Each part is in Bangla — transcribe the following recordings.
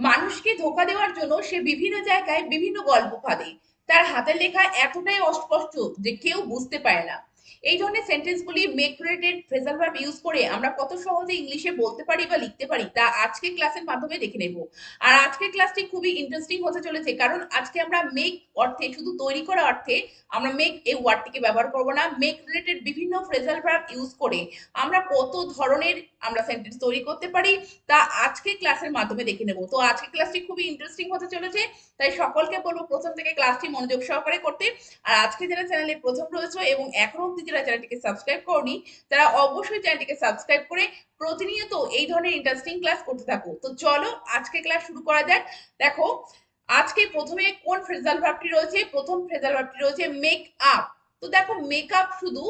মানুষকে ধোঁকা দেওয়ার জন্য সে বিভিন্ন জায়গায় বিভিন্ন গল্প ফাঁদে। তার হাতের লেখা এতটাই অস্পষ্ট যে কেউ বুঝতে পারে না। এই ধরনের সেন্টেন্সগুলি make related phrasal verb use করে আমরা কত সহজে ইংলিশে বলতে পারি বা লিখতে পারি তা আজকে ক্লাসের মাধ্যমে দেখে নেব। আর আজকের ক্লাসটি খুবই ইন্টারেস্টিং হতে চলেছে, কারণ আজকে আমরা মেক অর্থে, শুধু তৈরি করা অর্থে আমরা মেক এই ওয়ার্ডটিকে ব্যবহার করব না। মেক রিলেটেড বিভিন্ন ফ্রেজাল ভার্ব ইউজ করে আমরা কত ধরনের আমরা সেন্টেন্স তৈরি করতে পারি তা আজকে ক্লাসের মাধ্যমে দেখে নেব। তো আজকে ক্লাসটি খুবই ইন্টারেস্টিং হতে চলেছে, তাই সকলকে বলবো প্রথম থেকে ক্লাসটি মনোযোগ সহকারে করতে। আর আজকে যারা চ্যানেলে প্রথম রয়েছে এবং এখনো অবধি যারা চ্যানেলটিকে সাবস্ক্রাইব করনি, তারা অবশ্যই চ্যানেলটিকে সাবস্ক্রাইব করে প্রতিনিয়ত এই ধরনের ইন্টারেস্টিং ক্লাস করতে থাকো। তো চলো আজকে ক্লাস শুরু করা যাক। দেখো আজকে প্রথমে কোন ফ্রেজাল ভার্বটি রয়েছে, প্রথম ফ্রেজাল ভার্বটি রয়েছে মেক আপ। তো দেখো মেকআপ শুধু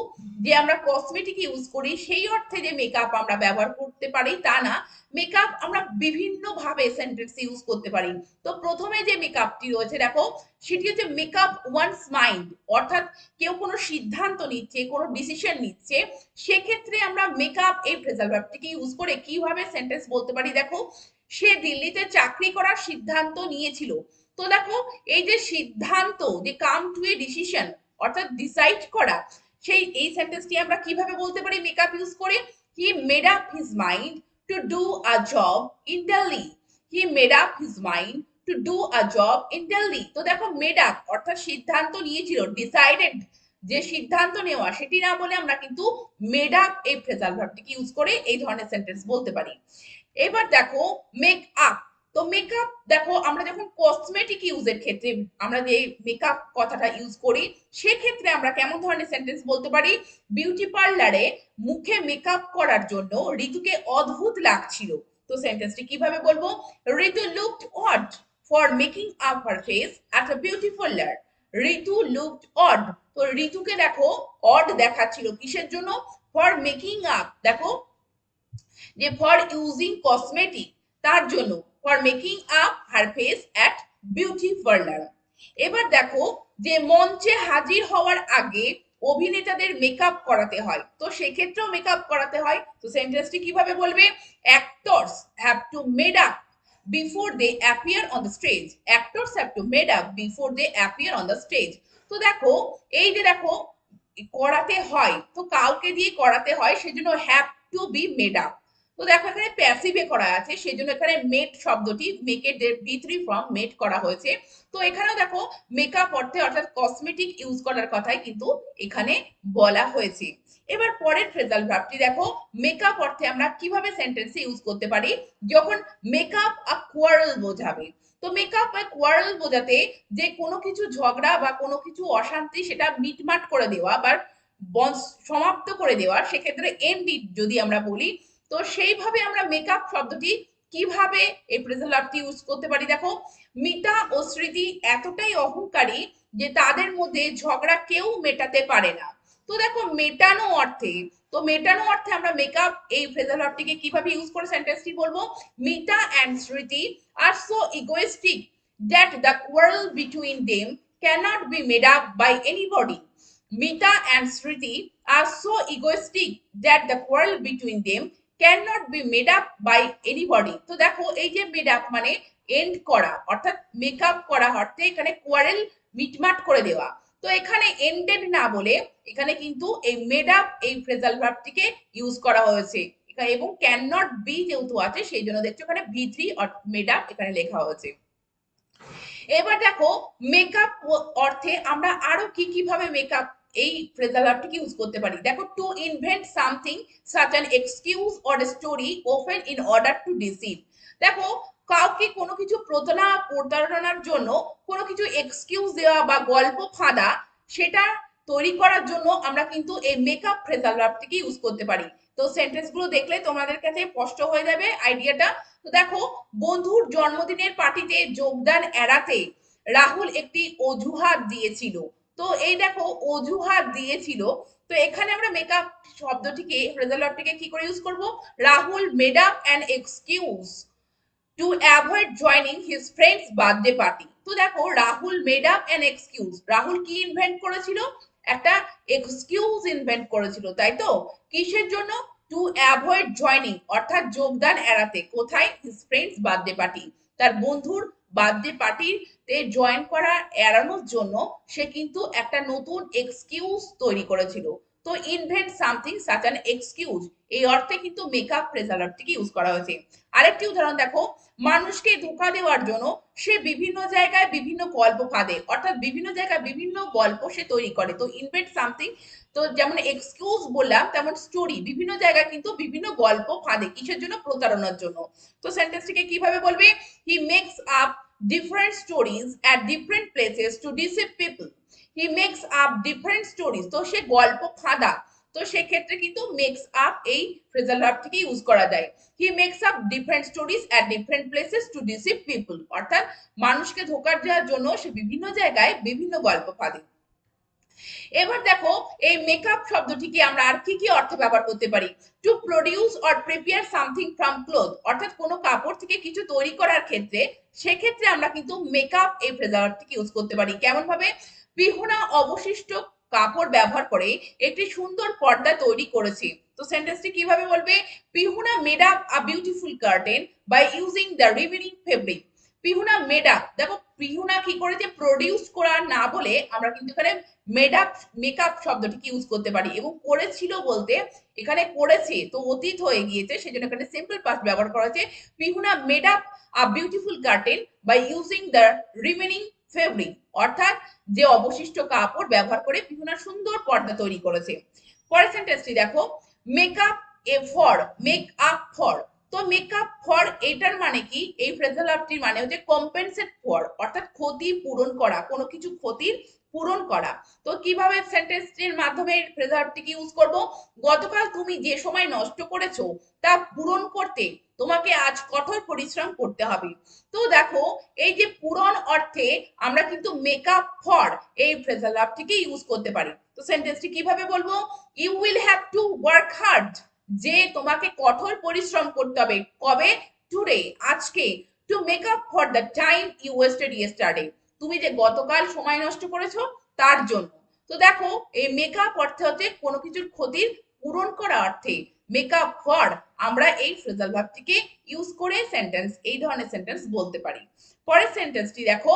যে আমরা কসমেটিক ইউজ করি সেই অর্থে যে মেকআপ আমরা ব্যবহার করতে পারি তা না, মেকআপ আমরা বিভিন্ন ভাবে সেন্টেন্সে ইউজ করতে পারি। তো প্রথমে যে মেকআপটি রয়েছে দেখো, সেটি হচ্ছে মেকআপ ওয়ানস মাইন্ড, অর্থাৎ কেউ কোনো সিদ্ধান্ত নিচ্ছে, কোনো ডিসিশন নিচ্ছে, সেক্ষেত্রে আমরা মেকআপ এই ফ্রেজাল ভার্বটিকে ইউজ করে কিভাবে সেন্টেন্স বলতে পারি। দেখো সে দিল্লিতে চাকরি করার সিদ্ধান্ত নিয়েছিল। তো দেখো এই যে সিদ্ধান্ত, যে কাম টু এ ডিসিশন অর্থাৎ ডিসাইড করা, সেই এই সেন্টেন্সটি আমরা কিভাবে বলতে পারি মেকআপ ইউজ করে। He made up his mind to do a job in Delhi. He made up his mind to do a job in Delhi. তো দেখো মেড আপ অর্থাৎ সিদ্ধান্ত নিয়েছিল, ডিসাইডেড যে সিদ্ধান্ত নেওয়া সেটি না বলে আমরা কিন্তু মেড আপ এই ফ্রেজাল ভার্বটিকে ইউজ করে এই ধরনের সেন্টেন্স বলতে পারি। এবার দেখো মেক আপ। তো মেকআপ দেখো আমরা যখন কসমেটিক ইউজের ক্ষেত্রে আমরা যে মেকআপ কথাটা ইউজ করি, সেক্ষেত্রে আমরা কেমন ধরনের সেন্টেন্স বলতে পারি। বিউটি পার্লারে মুখে মেকআপ করার জন্য ঋতুকে অদ্ভুত লাগছিল। তো সেন্টেন্সটি কিভাবে বলবো। Ritu looked odd for making up her face at a beauty parlour. Ritu looked odd, তো ঋতুকে দেখো অড দেখাচ্ছিল কিসের জন্য। ফর মেকিং আপ, দেখো যে ফর ইউজিং কসমেটিক তার জন্য, for making up her face at beauty parlour. এবার দেখো যে মঞ্চে হাজির হওয়ার আগে অভিনেতাদের মেকআপ করাতে হয়, তো সেক্ষেত্রেও মেকআপ করাতে হয়। তো সেন্টেন্সটি কিভাবে বলবে। Actors have to made up before they appear on the stage. Actors have to made up before they appear on the stage. তো দেখো এই যে দেখো করাতে হয়, তো কাউকে দিয়ে করাতে হয়, সেজন্য have to be made up. তো দেখো এখানে প্যাসিভে করা আছে, সেজন্য এখানে মেড শব্দটি মেকের বি3 ফর্ম মেড করা হয়েছে। তো এখানেও দেখো মেকআপ অর্থে অর্থাৎ কসমেটিক ইউজ করার কথাই কিন্তু এখানে বলা হয়েছে। এবার পরের ফ্রেজাল ভার্বটি দেখো, মেকআপ অর্থে আমরা কিভাবে সেন্টেন্সে ইউজ করতে পারি যখন মেকআপ আ কোয়ারেল বোঝাবে। তো মেকআপ বা কোয়ারেল বোঝাতে যে কোনো কিছু ঝগড়া বা কোনো কিছু অশান্তি সেটা মিটমাট করে দেওয়া বা সমাপ্ত করে দেওয়া, সেক্ষেত্রে এন্ড ইট যদি আমরা বলি, তো সেইভাবে আমরা মেকআপ শব্দটি কিভাবে এই প্রেজেন্ট ভার্বটি ইউজ করতে পারি। দেখো মিতা ও স্মৃতি এতটাই অহংকারী যে তাদের মধ্যে ঝগড়া কেউ মেটাতে পারে না। তো দেখো মেটানো অর্থে, তো মেটানো অর্থে আমরা মেকআপ এই ফ্রেজাল ভার্বটিকে কিভাবে ইউজ করে সেন্টেন্সটি বলবো। Mita and Smriti are so egoistic that the quarrel between them cannot be made up by anybody. Mita and Sriti are so egoistic that the quarrel between them cannot be made up by anybody. তো দেখো এই যে মেড আপ মানে এন্ড করা অর্থাৎ মেকআপ করা অর্থে এখানে কোয়ারেল মিটমাট করে দেওয়া। তো এখানে এন্ডেড না বলে এখানে কিন্তু এই মেড আপ এই ফ্রেজাল ভার্বটিকে ইউজ করা হয়েছে, এবং ক্যান নট বি যেহেতু আছে সেই জন্য দেখছো এখানে ভি3 মেড আপ এখানে লেখা হয়েছে। এবার দেখো মেকআপ অর্থে আমরা আরো কি কিভাবে মেকআপ এই ফ্রেজাল ভার্বটিকে ইউজ করতে পারি। দেখো to invent something such an excuse or story open in order to deceive. দেখো কাউকে কোনো কিছু প্রতারণার জন্য কোনো কিছু এক্সকিউজ দেওয়া বা গল্প ফাঁদা সেটা তৈরি করার জন্য আমরা কিন্তু এই মেকআপ ফ্রেজাল ভার্বটিকে ইউজ করতে পারি। তো সেন্টেন্স গুলো দেখলে তোমাদের কাছে স্পষ্ট হয়ে যাবে আইডিয়াটা। তো দেখো বন্ধুর জন্মদিনের পার্টিতে যোগদান এড়াতে রাহুল একটি অজুহাত দিয়েছিল। তো এই দেখো অজুহাত দিয়েছিল, তো এখানে আমরা মেকআপ শব্দটিকে ফ্রেজাল ভার্বটিকে কি করে ইউজ করব। Rahul made up an excuse to avoid joining his friends birthday party. তো দেখো Rahul made up an excuse, Rahul কি ইনভেন্ট করেছিল, একটা এক্সকিউজ ইনভেন্ট করেছিল, তাই তো কিসের জন্য। টু অ্যাভয়েড জয়নিং, অর্থাৎ যোগদান এড়াতে, কোথায়? হিজ ফ্রেন্ডস বার্থডে পার্টি, তার বন্ধুর বার্থডে পার্টিতে জয়েন করা এড়ানোর জন্য সে কিন্তু একটা নতুন এক্সকিউজ তৈরি করেছিল। তো invent something such an excuse, এই অর্থে কিন্তু মেকআপ ফ্রেজাল ভার্বটিকে ইউজ করা হয়েছে। আরেকটি উদাহরণ দেখো, মানুষকে ধোঁকা দেওয়ার জন্য সে বিভিন্ন জায়গায় বিভিন্ন গল্প ফাঁদে, অর্থাৎ বিভিন্ন জায়গায় বিভিন্ন গল্প সে তৈরি করে। তো ইনভেন্ট সামথিং, তো যেমন এক্সকিউজ বললাম তেমন স্টোরি, বিভিন্ন জায়গায় কিন্তু বিভিন্ন গল্প ফাঁদে, কিসের জন্য? প্রতারণার জন্য। তো সেন্টেন্সটিকে কিভাবে বলবে? He makes up different stories at different places to deceive people. He makes up different stories, তো সে গল্প ফাঁদা, তো সেক্ষেত্রে কিন্তু মেক্স আপ এই ফ্রেজাল ভার্বটিকে ইউজ করা যায়। He makes up different stories at different places to deceive people, অর্থাৎ মানুষকে ধোঁকা দেওয়ার জন্য সে বিভিন্ন জায়গায় বিভিন্ন গল্প ফাঁদে। এবার দেখো এই মেকআপ শব্দটিকে আমরা আর কি কি অর্থে ব্যবহার করতে পারি? To produce or prepare something from cloth, অর্থাৎ কোনো কাপড় থেকে কিছু তৈরি করার ক্ষেত্রে, সেক্ষেত্রে আমরা কিন্তু মেকআপ এই ফ্রেজারটিকে ইউজ করতে পারি। কেমন ভাবে? বিহুনা অবশিষ্ট কাপড় ব্যবহার করে একটি সুন্দর পর্দা তৈরি করেছে। তো সেন্টেন্সটি কিভাবে বলবে? Pihuna made up a beautiful curtain by using the remaining fabric. Pihuna made up, দেখো পিহুনা কি করেছে? প্রডিউস করা না বলে আমরা কিন্তু এখানে মেড আপ মেকআপ শব্দটিকে ইউজ করতে পারি, এবং করেছিল বলতে এখানে করেছে তো অতীত হয়ে গিয়েছে, সেজন্য এখানে সিম্পল পাস্ট ব্যবহার করা হয়েছে। Pihuna made up a beautiful curtain by using the remaining fabric, অর্থাৎ যে অবশিষ্ট কাপড় ব্যবহার করে পিহুনা সুন্দর পর্দা তৈরি করেছে। পরের সেন্টেন্সটি দেখো, makeup A for, make up for. তো মেকআপ ফর এটার মানে কি? এই ফ্রেজাল ভার্বটির মানে হচ্ছে কম্পেনসেট ফর, অর্থাৎ ক্ষতি পূরণ করা, কোনো কিছু ক্ষতির পূরণ করা। তো কিভাবে সেন্টেন্সটির মাধ্যমে ফ্রেজাল ভার্বটিকে ইউজ করব? গতকাল তুমি যে সময় নষ্ট করেছো তা পূরণ করতে তোমাকে আজ কঠোর পরিশ্রম করতে হবে। তো দেখো এই যে পূরণ অর্থে আমরা কিন্তু মেকআপ ফর এই ফ্রেজাল ভার্বটিকে ইউজ করতে পারি। তো সেন্টেন্সটি কিভাবে বলবো? You will have to work hard, যে তোমাকে কঠোর পরিশ্রম করতে হবে। কবে? টুডে, আজকে। To make up for the time you wasted yesterday, তুমি যে গতকাল সময় নষ্ট করেছো তার জন্য। তো দেখো এই মেকআপ অর্থে হচ্ছে কোনো কিছুর ক্ষতির পূরণ করা অর্থে মেকআপ ফর আমরা এই ফ্রেজাল ভার্বটিকে ইউজ করে সেন্টেন্স, এই ধরনের সেন্টেন্স বলতে পারি। পরের সেন্টেন্সটি দেখো,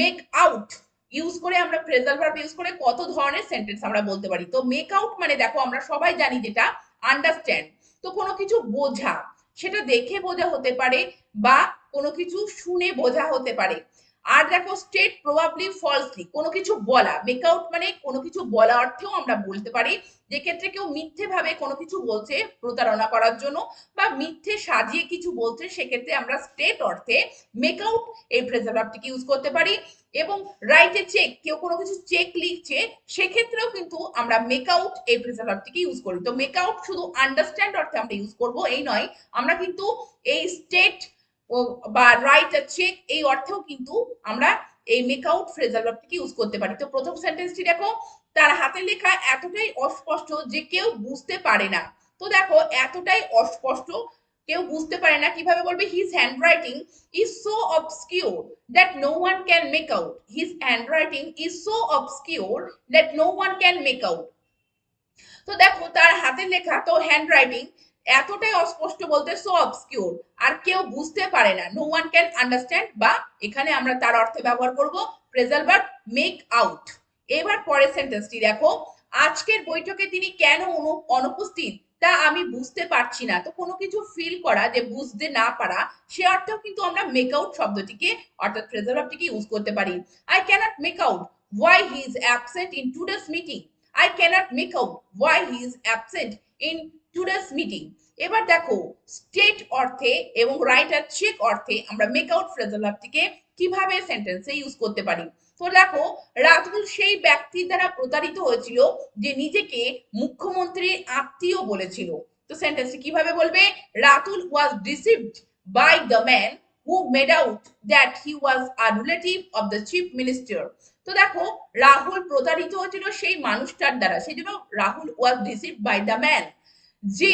মেক আউট ইউজ করে আমরা ফ্রেজাল ভার্ব ইউজ করে কত ধরনের সেন্টেন্স আমরা বলতে পারি। তো মেক আউট মানে দেখো আমরা সবাই জানি যেটা আন্ডারস্ট্যান্ড, তো কোনো কিছু বোঝা, সেটা দেখে বোঝা হতে পারে বা কোনো কিছু শুনে বোঝা হতে পারে। আর দেখো স্টেট প্রবাবলি ফলসলি, কোনো কিছু বলা, মেক আউট মানে কোনো কিছু বলা অর্থেও আমরা বলতে পারি, যে ক্ষেত্রে কেউ মিথ্যে ভাবে কোনো কিছু বলছে প্রতারণা করার জন্য বা মিথ্যে সাজিয়ে কিছু বলছে, সেক্ষেত্রে আমরা স্টেট অর্থে মেক আউট এই ফ্রেজাল ভার্বটিকে ইউজ করতে পারি। এবং রাইট এ চেক, কেউ কোনো কিছু চেক লিখছে, সেক্ষেত্রেও কিন্তু আমরা মেক আউট এই ফ্রেজাল ভার্বটিকে ইউজ করি। তো মেক আউট শুধু আন্ডারস্ট্যান্ড অর্থে আমরা ইউজ করব এই নয়, আমরা কিন্তু এই স্টেট বা রাইট এ চেক এই অর্থেও কিন্তু আমরা এই মেক আউট ফ্রেজাল ভার্বটিকে ইউজ করতে পারি। তো প্রথম সেন্টেন্সটি দেখো, তার হাতের লেখা এতটাই অস্পষ্ট যে কেউ বুঝতে পারে না। তো দেখো এতটাই অস্পষ্ট, কেউ বুঝতে পারে না, কিভাবে বলবে? His handwriting is so obscure that no one can make out. His handwriting is so obscure that no one can make out. তো দেখো তার হাতের লেখা, তো হ্যান্ডরাইটিং এতটাই অস্পষ্ট বলতে সো অবস্কিউর, আর কেউ বুঝতে পারে না, নো ওয়ান ক্যান আন্ডারস্ট্যান্ড, বা এখানে আমরা তার অর্থে ব্যবহার করব ফ্রেজাল ভার্ব মেক আউট। এবার পরের সেন্টেন্সটি দেখো, আজকের বৈঠকে তিনি কেন অনুপস্থিত তা আমি বুঝতে পারছি না। তো কোনো কিছু ফিল করা, যে বুঝতে না পারা, সে অর্থেও কিন্তু আমরা মেক আউট শব্দটিকে অর্থাৎ ফ্রেজাল ভার্বটিকে ইউজ করতে পারি। I cannot make out why he is absent in today's meeting. I cannot make out why he is absent in today's meeting. এবার দেখো স্টেট অর্থে এবং রাইট আর চেক অর্থে আমরা মেক আউট ফ্রেজাল ভার্বটিকে কিভাবে সেন্টেন্সে ইউজ করতে পারি। তো দেখো রাতুল সেই ব্যক্তির দ্বারা প্রতারিত হয়েছিল যে নিজেকে মুখ্যমন্ত্রীর আত্মীয় বলেছিল। তো সেন্টেন্সটি কিভাবে বলবে? Ratul was deceived by the man who made out that he was a relative of the chief minister. তো দেখো রাহুল প্রতারিত হয়েছিল সেই মানুষটার দ্বারা, সেই জন্য রাহুল ওয়াজ ডিসিভড বাই দ্য ম্যান, যে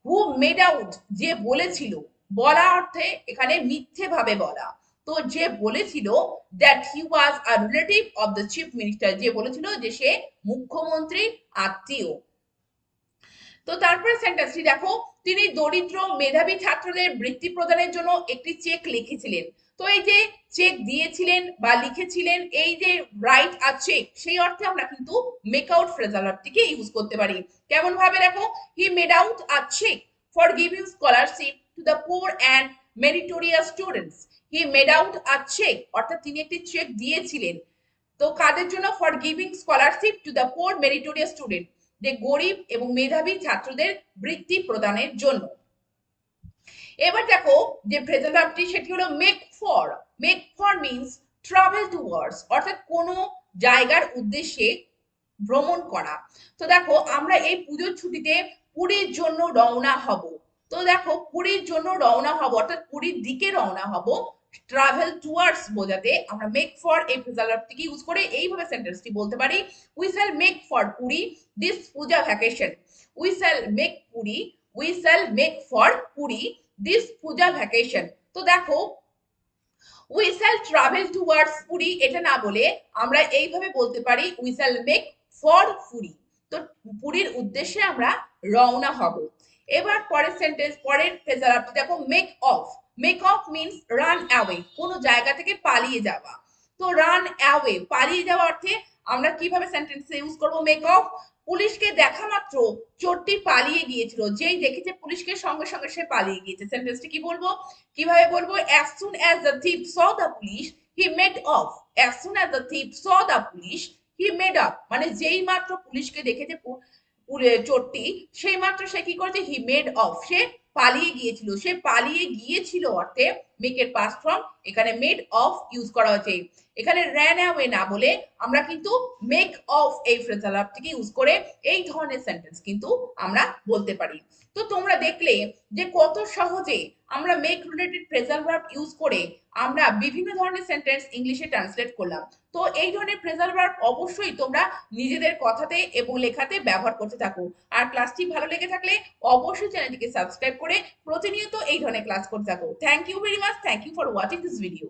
হু মেড আউট যে বলেছিল, বলা অর্থে এখানে মিথ্যে ভাবে বলা, তো যে বলেছিল that he was a relative of the chief minister, যে বলেছিল যে সে মুখ্যমন্ত্রীর আত্মীয়। তো তো তারপরে সেন্টেন্সটি দেখো, তিনি দরিদ্র মেধাবী ছাত্রদের বৃত্তি প্রদানের জন্য একটি চেক লিখেছিলেন। তো এই যে চেক দিয়েছিলেন বা লিখেছিলেন, এই যে রাইট আ চেক, সেই অর্থে আমরা কিন্তু মেক আউট ফ্রেজাল ভার্বটিকে ইউজ করতে পারি। কেমন ভাবে দেখো, he made out a cheque for giving scholarship to the poor and meritorious students. He made out a cheque, অর্থাৎ তিনি একটি চেক দিয়েছিলেন। তো কাদের জন্য? For giving scholarship to the poor meritorious student, যে গরিব এবং মেধাবী ছাত্রদের বৃত্তি প্রদানের জন্য। এবার দেখো যে ফ্রেজাল ভার্বটি সেটি হলো make for. Make for means travel towards, অর্থাৎ কোনো জায়গার উদ্দেশ্যে ভ্রমণ করা। তো দেখো আমরা এই পুজোর ছুটিতে পুরীর জন্য রওনা হব। তো দেখো পুরীর জন্য রওনা হব অর্থাৎ পুরীর দিকে রওনা হব, ট্রাভেল টুয়ার্ডস বোঝাতে আমরা মেক ফর এই ফ্রেজাল ভার্বটিকে ইউজ করে এইভাবে সেন্টেন্সটি বলতে পারি, we shall make for Puri this Puja vacation. We shall make Puri, we shall make for Puri this Puja vacation. তো দেখো we shall travel towards Puri এটা না বলে আমরা এইভাবে বলতে পারি, we shall make for Puri. তো পুরীর উদ্দেশ্যে আমরা রওনা হব। এবার পরের সেন্টেন্স, পরের ফ্রেজাল ভার্বটি দেখো make of. Make of means run away, কোনো জায়গা থেকে পালিয়ে যাওয়া। তো রান অ্যাওয়ে, পালিয়ে যাওয়া অর্থে আমরা কিভাবে সেন্টেন্সে ইউজ করব মেক অফ? পুলিশকে দেখা মাত্র চোরটি পালিয়ে গিয়েছিল, যেই দেখেছে পুলিশকে সঙ্গে সঙ্গে সে পালিয়ে গিয়েছে। সেন্টেন্সটি কি বলবো, কিভাবে বলবো? as soon as the thief saw the police he made off. as soon as the thief saw the police he made off, মানে যেই মাত্র পুলিশকে দেখেছে চোরটি, সেই মাত্র সে কি করেছে? হি মেড অফ, সে পালিয়ে গিয়েছিল। সে পালিয়ে গিয়েছিল অর্থে মেকের পাস্ট ফর্ম, এখানে মেড অফ ইউজ করা হয়েছে। এখানে ran away না বলে আমরা কিন্তু মেক অফ এই ফ্রেজাল ভার্বটিকে ইউজ করে এই ধরনের সেন্টেন্স কিন্তু আমরা বলতে পারি। তো তোমরা দেখলে যে কত সহজে আমরা make related phrasal verb use করে আমরা বিভিন্ন ধরনের সেন্টেন্স ইংলিশে ট্রান্সলেট করলাম। তো এই ধরনের ফ্রেজাল ভার্ব অবশ্যই তোমরা নিজেদের কথাতে এবং লেখাতে ব্যবহার করতে থাকো। আর ক্লাসটি ভালো লেগে থাকলে অবশ্যই চ্যানেলটিকে সাবস্ক্রাইব করে প্রতিনিয়ত এই ধরনের ক্লাস করতে থাকো। Thank you very much, thank you for watching this video.